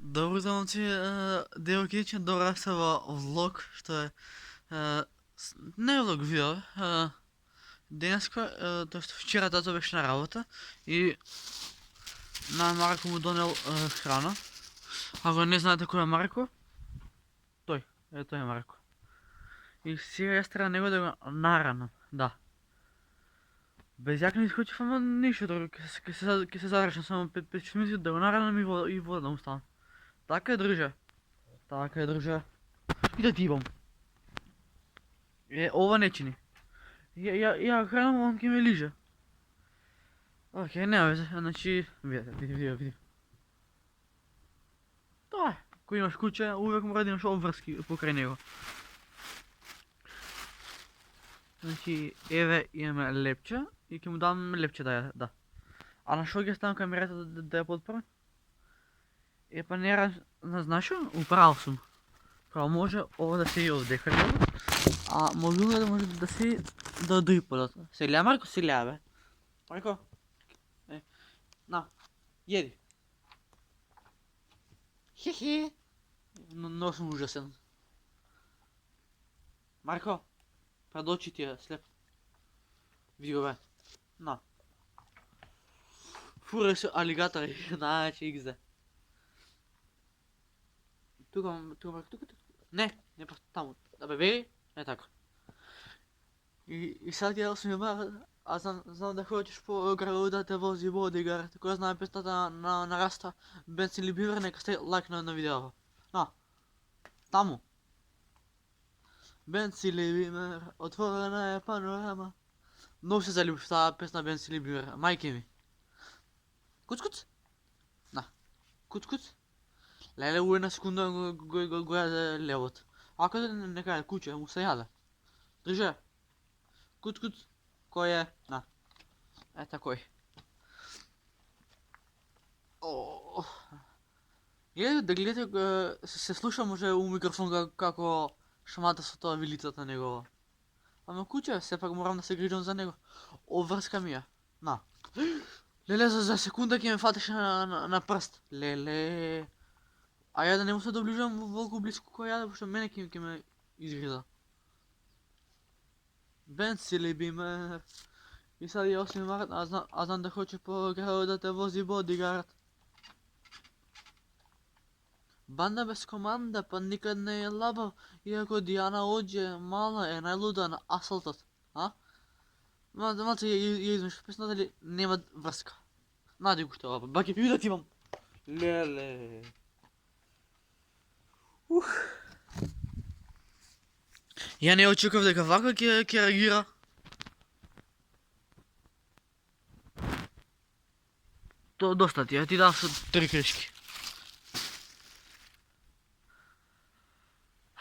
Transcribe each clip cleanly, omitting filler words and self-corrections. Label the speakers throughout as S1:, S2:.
S1: Добре, замълчи, Делки, че добра са в влог, ще не е влог, видео. Денеска, т.е. вчера тато беше на работа и на Марко му донел храна. Ако не знаете кой е Марко, той е Марко. И сега аз трябва него да го наранам, да. Без як не изключив, ама нищо друго, ке се заречна само 5 минути да го наранам и вода да му стана. Така е, друже. Така е, друже. И да ти имам. Ова не чини. Я хранам, он ке ме лиже. Окей, няма везе, значи, види. Това е. Ако имаш куче, uvek mora da imaš обвръзки покрай него. Значи, еве имаме лепче и ке му дам лепче да яде, да. А на шо ги ставам камерата да я подпра? Па не знаеш ли? Управил съм. Право може ова да се и овде хранило, а може да може да се да дой подат. Селя, Марко, селя, бе. Марко, на, еди. Хе-хе. Но съм ужасен. Марко, пред очи ти е слеп. Види го, бе. На. Фурай се алигатори. Значи XD. Тук. Не таму. Да бе, бе. Така. И сега ти да си ме аз знам да ходиш по града да те вози бодигард. Кой знае песната на Раста, Бенци или Бивер, нека сте лайк на видеото. На. Таму. Бенци или Бивер, отворена е панорама. Много се залюбих в тази песна Бенци или Бивер, майки ми. Куц. На. Куц. Леле, една секунда го яде левот. Ако не каже куче, му се яде. Държа. Куц. Кой е? На. Такой. Да гледате, се слуша може у микрофон како шамата со тоа вилицата негова. Ама куче, все пак морам да се грижам за него. Оврска ми ја. На. Леле, за секунда ќе ме фатеше на прст. Леле. А ја да не му се доближам волку близко кој јаде, пошто мене ќе ме изгриза. Бенци ли би ме... И sad je 8. mart, a znam da hoće po gradu da te vozi bodyguard. Banda bez komanda, pa nikad ne je labav, iako Dijana ođe mala je najluda na asfaltat. A? Malce je izmeš, pesno da nema vrska. Nadi го ще лаба, баки пи да ти имам. Леле. Я не очаквав дека вака ќе реагира. То доста ти, ти дам са 3 кришки.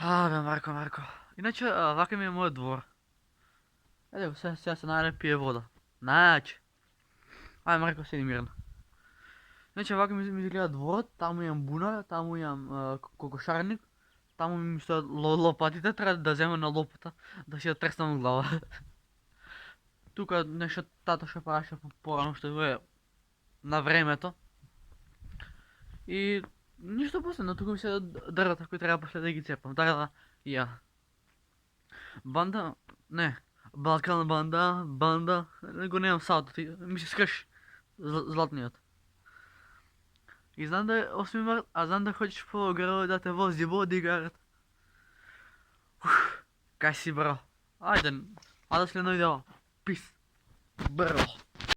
S1: Бе, Марко. Иначе, вака ми е моят двор. Еде, сега се найде пие вода. Значи. Марко, седи мирно. Иначе, вака ми изгледа дворът, там имам буна, там имам кокошарник, там ми стоят лопатите, трябва да взема на лопата, да си я треснам глава. Тука нещо тата ще правеше по-рано, ще бъде на времето. И нищо после, но тук ми се дървата, които трябва после да ги цепам. Да, я. Банда, не. Балкан банда, го нямам салто, ми се скръш златният. И знам да е 8 март, а знам да ходиш по града да те вози бодигард. Кай си, бро. Айде след видео. Пис. Бро.